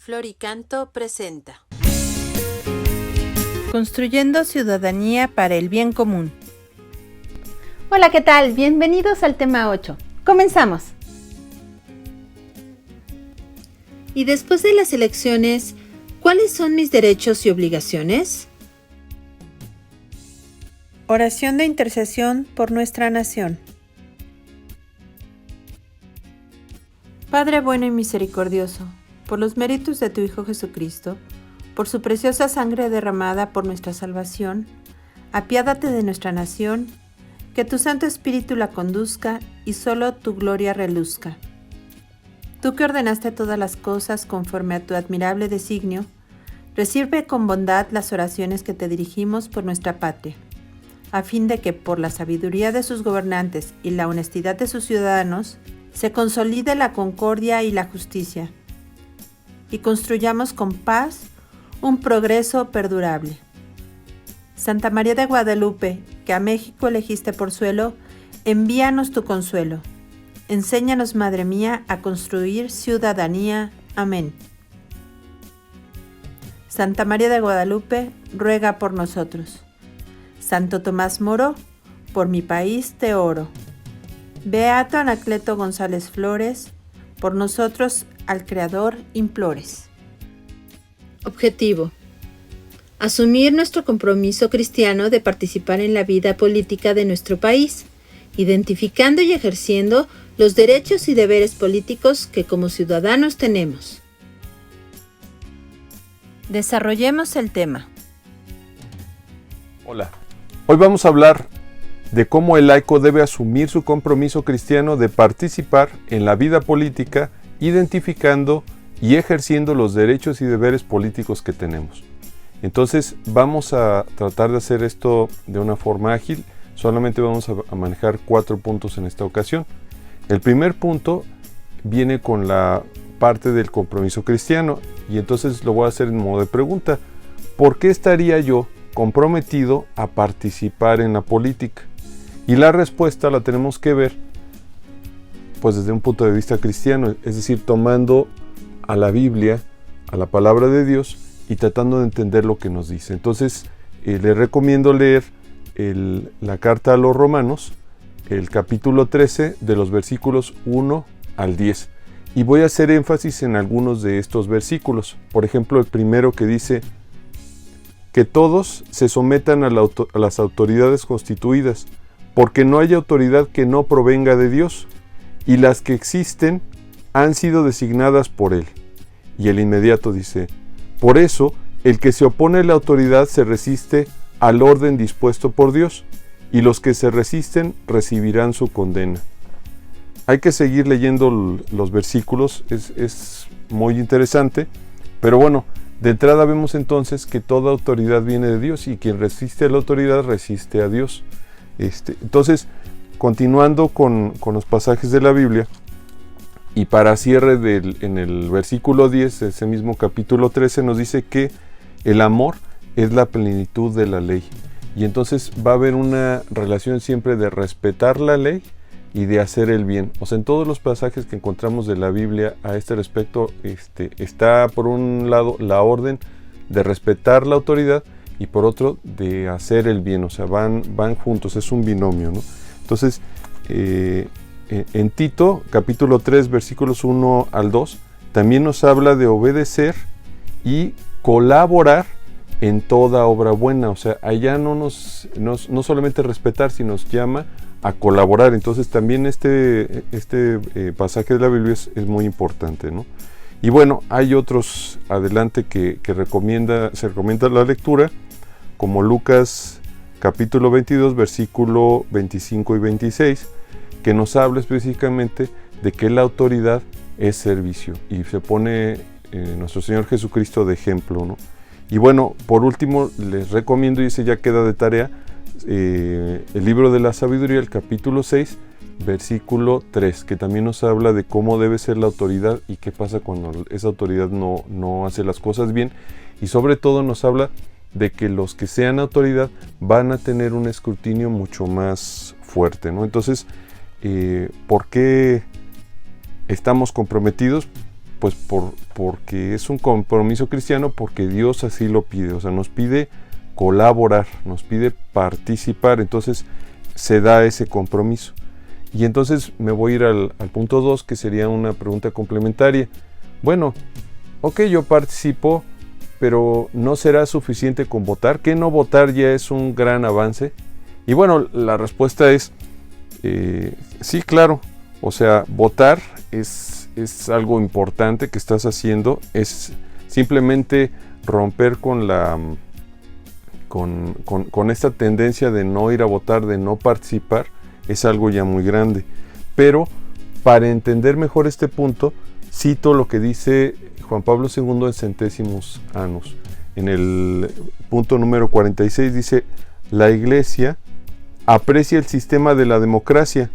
Flor y Canto presenta Construyendo ciudadanía para el bien común. Hola, ¿qué tal? Bienvenidos al tema 8. Comenzamos. Y después de las elecciones, ¿cuáles son mis derechos y obligaciones? Oración de intercesión por nuestra nación. Padre bueno y misericordioso, por los méritos de tu Hijo Jesucristo, por su preciosa sangre derramada por nuestra salvación, apiádate de nuestra nación, que tu Santo Espíritu la conduzca y solo tu gloria reluzca. Tú que ordenaste todas las cosas conforme a tu admirable designio, recibe con bondad las oraciones que te dirigimos por nuestra patria, a fin de que por la sabiduría de sus gobernantes y la honestidad de sus ciudadanos, se consolide la concordia y la justicia, y construyamos con paz un progreso perdurable. Santa María de Guadalupe, que a México elegiste por suelo, envíanos tu consuelo. Enséñanos, Madre mía, a construir ciudadanía. Amén. Santa María de Guadalupe, ruega por nosotros. Santo Tomás Moro, por mi país te oro. Beato Anacleto González Flores, por nosotros al Creador implores. Objetivo: asumir nuestro compromiso cristiano de participar en la vida política de nuestro país, identificando y ejerciendo los derechos y deberes políticos que como ciudadanos tenemos. Desarrollemos el tema. Hola, hoy vamos a hablar de cómo el laico debe asumir su compromiso cristiano de participar en la vida política, identificando y ejerciendo los derechos y deberes políticos que tenemos. Entonces vamos a tratar de hacer esto de una forma ágil. Solamente vamos a manejar 4 puntos en esta ocasión. El primer punto viene con la parte del compromiso cristiano, y entonces lo voy a hacer en modo de pregunta. ¿Por qué estaría yo comprometido a participar en la política? Y la respuesta la tenemos que ver pues desde un punto de vista cristiano, es decir, tomando a la Biblia, a la palabra de Dios, y tratando de entender lo que nos dice. Entonces les recomiendo leer la carta a los Romanos, el capítulo 13, de los versículos 1 al 10. Y voy a hacer énfasis en algunos de estos versículos. Por ejemplo, el primero que dice que todos se sometan a las autoridades constituidas, porque no hay autoridad que no provenga de Dios, y las que existen han sido designadas por Él. Y el inmediato dice: por eso, el que se opone a la autoridad se resiste al orden dispuesto por Dios, y los que se resisten recibirán su condena. Hay que seguir leyendo los versículos, es muy interesante, pero bueno, de entrada vemos entonces que toda autoridad viene de Dios, y quien resiste a la autoridad resiste a Dios. Entonces, continuando con los pasajes de la Biblia, y para cierre en el versículo 10 de ese mismo capítulo 13 nos dice que el amor es la plenitud de la ley. Y entonces va a haber una relación siempre de respetar la ley y de hacer el bien. O sea, en todos los pasajes que encontramos de la Biblia a este respecto, está por un lado la orden de respetar la autoridad, y por otro de hacer el bien. O sea, van juntos, es un binomio, ¿no? Entonces, en Tito, capítulo 3, versículos 1 al 2, también nos habla de obedecer y colaborar en toda obra buena. O sea, allá no solamente respetar, sino nos llama a colaborar. Entonces también este pasaje de la Biblia es muy importante, ¿no? Y bueno, hay otros adelante que se recomienda la lectura, como Lucas capítulo 22, versículo 25 y 26, que nos habla específicamente de que la autoridad es servicio, y se pone nuestro Señor Jesucristo de ejemplo, ¿no? Y bueno, por último les recomiendo, y ese ya queda de tarea, el libro de la sabiduría, el capítulo 6, versículo 3, que también nos habla de cómo debe ser la autoridad y qué pasa cuando esa autoridad no hace las cosas bien, y sobre todo nos habla de que los que sean autoridad van a tener un escrutinio mucho más fuerte, ¿no? Entonces, ¿por qué estamos comprometidos? pues porque es un compromiso cristiano, porque Dios así lo pide, o sea, nos pide colaborar, nos pide participar, entonces se da ese compromiso. Y entonces me voy a ir al punto 2, que sería una pregunta complementaria. Bueno, ok, yo participo, pero ¿no será suficiente con votar? ¿Que no votar ya es un gran avance? Y bueno, la respuesta es sí, claro. O sea, votar es algo importante que estás haciendo, es simplemente romper con esta tendencia de no ir a votar, de no participar, es algo ya muy grande. Pero para entender mejor este punto, cito lo que dice Juan Pablo II en Centésimos Annus. En el punto número 46 dice: la Iglesia aprecia el sistema de la democracia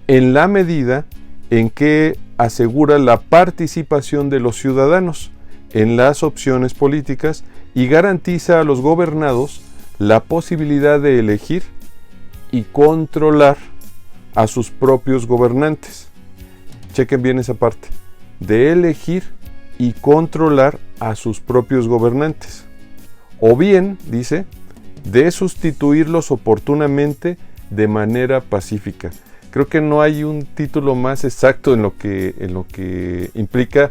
en la medida en que asegura la participación de los ciudadanos en las opciones políticas y garantiza a los gobernados la posibilidad de elegir y controlar a sus propios gobernantes. Chequen bien esa parte, de elegir y controlar a sus propios gobernantes. O bien, dice, de sustituirlos oportunamente de manera pacífica. Creo que no hay un título más exacto en lo que implica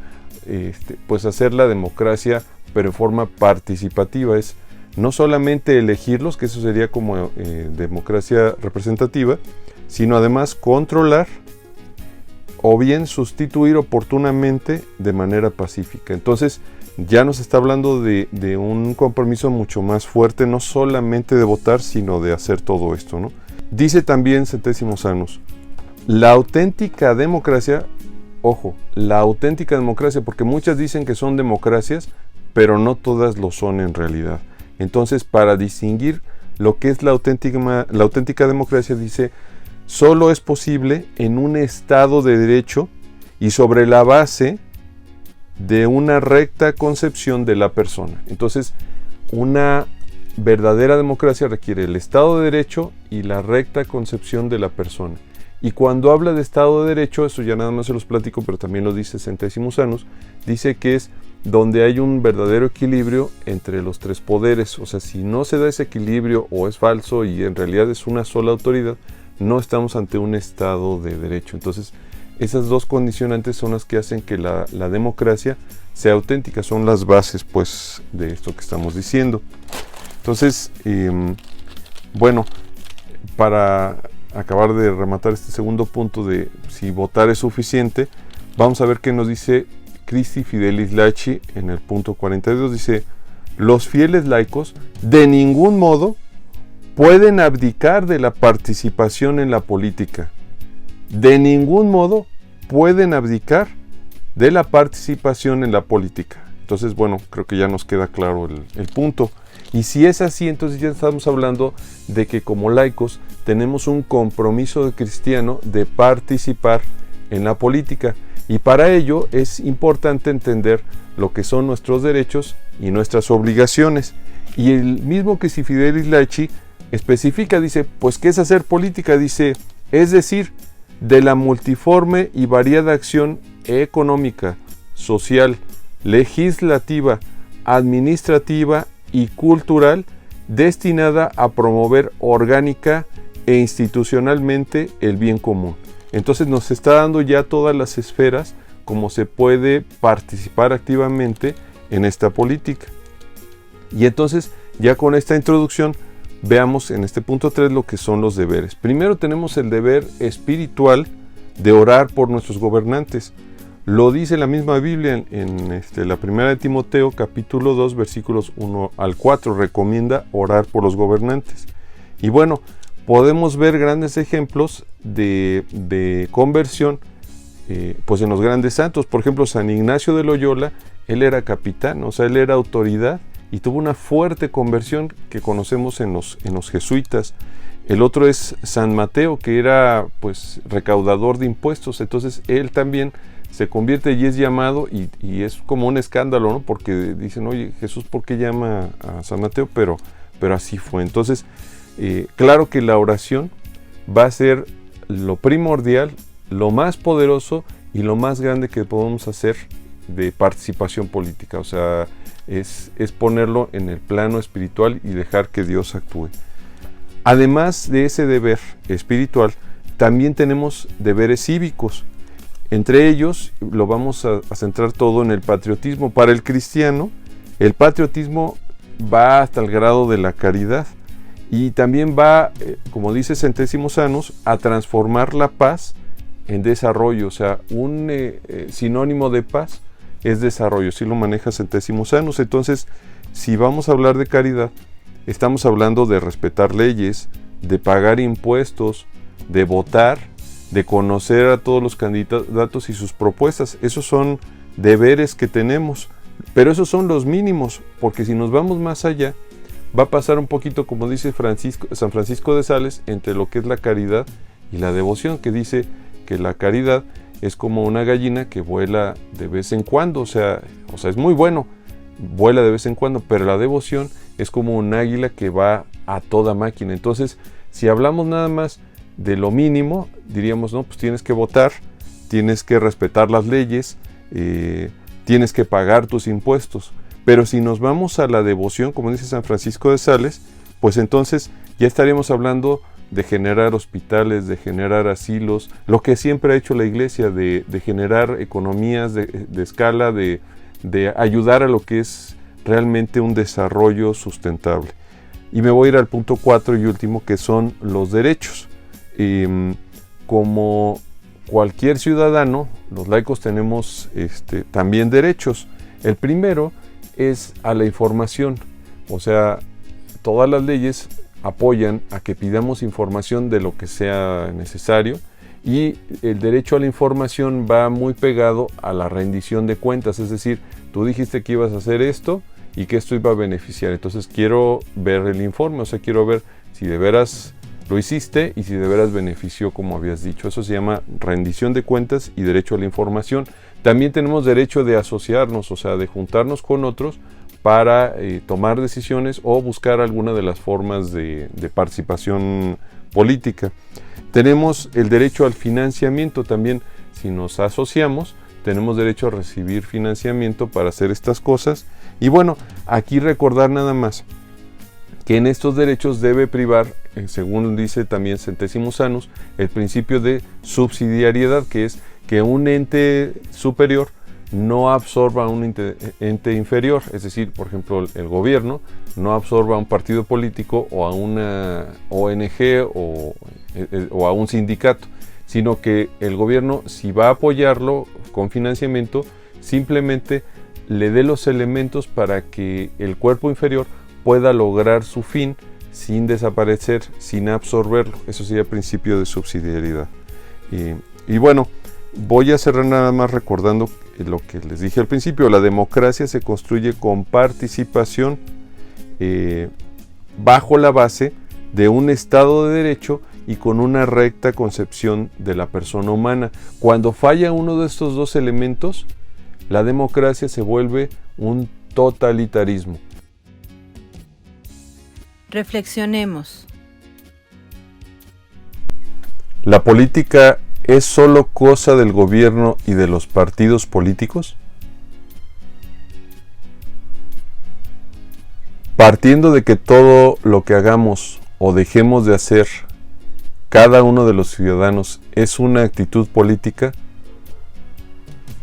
pues hacer la democracia, pero en forma participativa. Es no solamente elegirlos, que eso sería como democracia representativa, sino además controlar o bien sustituir oportunamente de manera pacífica. Entonces ya nos está hablando de un compromiso mucho más fuerte, no solamente de votar, sino de hacer todo esto, ¿no? Dice también Centésimos Annus: la auténtica democracia, ojo, la auténtica democracia, porque muchas dicen que son democracias, pero no todas lo son en realidad. Entonces, para distinguir lo que es la auténtica democracia, dice, solo es posible en un Estado de derecho y sobre la base de una recta concepción de la persona. Entonces, una verdadera democracia requiere el Estado de Derecho y la recta concepción de la persona. Y cuando habla de Estado de Derecho, eso ya nada más se los platico, pero también lo dice Centésimos Annus, dice que es donde hay un verdadero equilibrio entre los tres poderes. O sea, si no se da ese equilibrio o es falso y en realidad es una sola autoridad, no estamos ante un Estado de Derecho. Entonces, esas dos condicionantes son las que hacen que la democracia sea auténtica, son las bases pues de esto que estamos diciendo. Entonces, bueno, para acabar de rematar este segundo punto de si votar es suficiente, vamos a ver qué nos dice Christi Fidelis Laici en el punto 42. Dice: los fieles laicos de ningún modo pueden abdicar de la participación en la política. De ningún modo pueden abdicar de la participación en la política. Entonces, bueno, creo que ya nos queda claro el punto. Y si es así, entonces ya estamos hablando de que como laicos tenemos un compromiso cristiano de participar en la política. Y para ello es importante entender lo que son nuestros derechos y nuestras obligaciones. Y el mismo Christi Fidelis Laici especifica, dice, pues ¿qué es hacer política? Dice, es decir, de la multiforme y variada acción económica, social, legislativa, administrativa y cultural destinada a promover orgánica e institucionalmente el bien común. Entonces nos está dando ya todas las esferas como se puede participar activamente en esta política. Y entonces ya con esta introducción veamos en este punto 3 lo que son los deberes. Primero tenemos el deber espiritual de orar por nuestros gobernantes. Lo dice la misma Biblia en la primera de Timoteo, capítulo 2, versículos 1 al 4. Recomienda orar por los gobernantes. Y bueno, podemos ver grandes ejemplos de conversión pues en los grandes santos. Por ejemplo, San Ignacio de Loyola, él era capitán, o sea, él era autoridad y tuvo una fuerte conversión que conocemos en los jesuitas. El otro es San Mateo, que era pues recaudador de impuestos. Entonces él también se convierte y es llamado, y es como un escándalo, ¿no? Porque dicen, oye, Jesús, ¿por qué llama a San Mateo? Pero así fue. Entonces, claro que la oración va a ser lo primordial, lo más poderoso y lo más grande que podemos hacer de participación política, o sea, es ponerlo en el plano espiritual y dejar que Dios actúe. Además de ese deber espiritual, también tenemos deberes cívicos. Entre ellos, lo vamos a centrar todo en el patriotismo. Para el cristiano, el patriotismo va hasta el grado de la caridad y también va, como dice Centésimos Annus, a transformar la paz en desarrollo. O sea, un sinónimo de paz es desarrollo, si lo maneja Centésimos Annus. Entonces, si vamos a hablar de caridad, estamos hablando de respetar leyes, de pagar impuestos, de votar, de conocer a todos los candidatos y sus propuestas. Esos son deberes que tenemos, pero esos son los mínimos, porque si nos vamos más allá, va a pasar un poquito, como dice San Francisco de Sales, entre lo que es la caridad y la devoción, que dice que la caridad es como una gallina que vuela de vez en cuando, o sea, es muy bueno, vuela de vez en cuando, pero la devoción es como un águila que va a toda máquina. Entonces, si hablamos nada más de lo mínimo, diríamos, no, pues tienes que votar, tienes que respetar las leyes, tienes que pagar tus impuestos. Pero si nos vamos a la devoción, como dice San Francisco de Sales, pues entonces ya estaríamos hablando de generar hospitales, de generar asilos, lo que siempre ha hecho la Iglesia, de generar economías de escala, de ayudar a lo que es realmente un desarrollo sustentable. Y me voy a ir al punto 4 y último, que son los derechos. Como cualquier ciudadano, los laicos tenemos también derechos. El primero es a la información, o sea, todas las leyes apoyan a que pidamos información de lo que sea necesario, y el derecho a la información va muy pegado a la rendición de cuentas, es decir, tú dijiste que ibas a hacer esto y que esto iba a beneficiar, entonces quiero ver el informe, o sea, quiero ver si de veras lo hiciste y si de veras benefició como habías dicho. Eso se llama rendición de cuentas y derecho a la información. También tenemos derecho de asociarnos, o sea, de juntarnos con otros para tomar decisiones o buscar alguna de las formas de participación política. Tenemos el derecho al financiamiento también. Si nos asociamos, tenemos derecho a recibir financiamiento para hacer estas cosas. Y bueno, aquí recordar nada más que en estos derechos debe privar, según dice también Centésimos Annus, el principio de subsidiariedad, que es que un ente superior no absorba a un ente inferior, es decir, por ejemplo, el gobierno no absorba a un partido político o a una ONG o a un sindicato, sino que el gobierno, si va a apoyarlo con financiamiento, simplemente le dé los elementos para que el cuerpo inferior pueda lograr su fin sin desaparecer, sin absorberlo. Eso sería el principio de subsidiariedad. Y bueno, voy a cerrar nada más recordando lo que les dije al principio. La democracia se construye con participación bajo la base de un Estado de Derecho y con una recta concepción de la persona humana. Cuando falla uno de estos dos elementos, la democracia se vuelve un totalitarismo. Reflexionemos. ¿La política es solo cosa del gobierno y de los partidos políticos? Partiendo de que todo lo que hagamos o dejemos de hacer cada uno de los ciudadanos es una actitud política,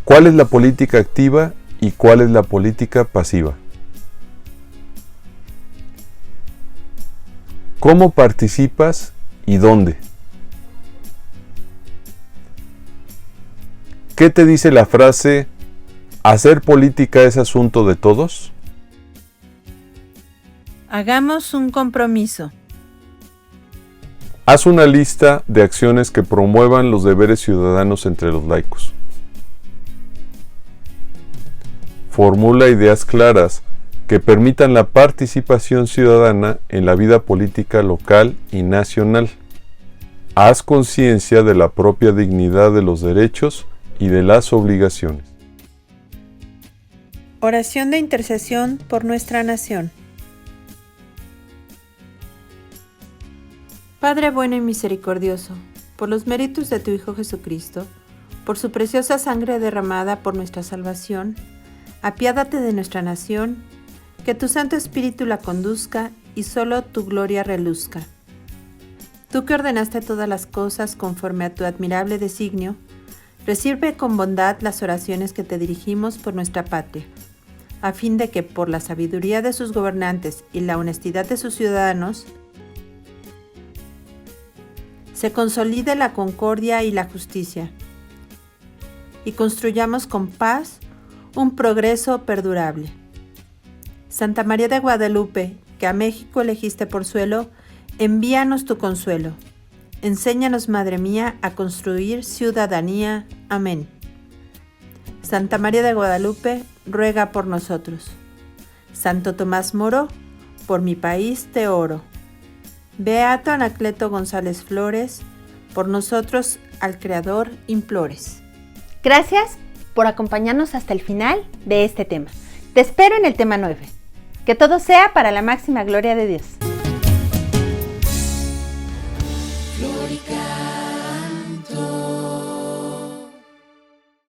¿cuál es la política activa y cuál es la política pasiva? ¿Cómo participas y dónde? ¿Qué te dice la frase ¿hacer política es asunto de todos? Hagamos un compromiso. Haz una lista de acciones que promuevan los deberes ciudadanos entre los laicos. Formula ideas claras que permitan la participación ciudadana en la vida política local y nacional. Haz conciencia de la propia dignidad de los derechos y de las obligaciones. Oración de intercesión por nuestra nación. Padre bueno y misericordioso, por los méritos de tu Hijo Jesucristo, por su preciosa sangre derramada por nuestra salvación, apiádate de nuestra nación, que tu Santo Espíritu la conduzca y solo tu gloria reluzca. Tú que ordenaste todas las cosas conforme a tu admirable designio, recibe con bondad las oraciones que te dirigimos por nuestra patria, a fin de que por la sabiduría de sus gobernantes y la honestidad de sus ciudadanos, se consolide la concordia y la justicia, y construyamos con paz un progreso perdurable. Santa María de Guadalupe, que a México elegiste por suelo, envíanos tu consuelo. Enséñanos, Madre mía, a construir ciudadanía. Amén. Santa María de Guadalupe, ruega por nosotros. Santo Tomás Moro, por mi país te oro. Beato Anacleto González Flores, por nosotros al Creador implores. Gracias por acompañarnos hasta el final de este tema. Te espero en el tema 9. Que todo sea para la máxima gloria de Dios.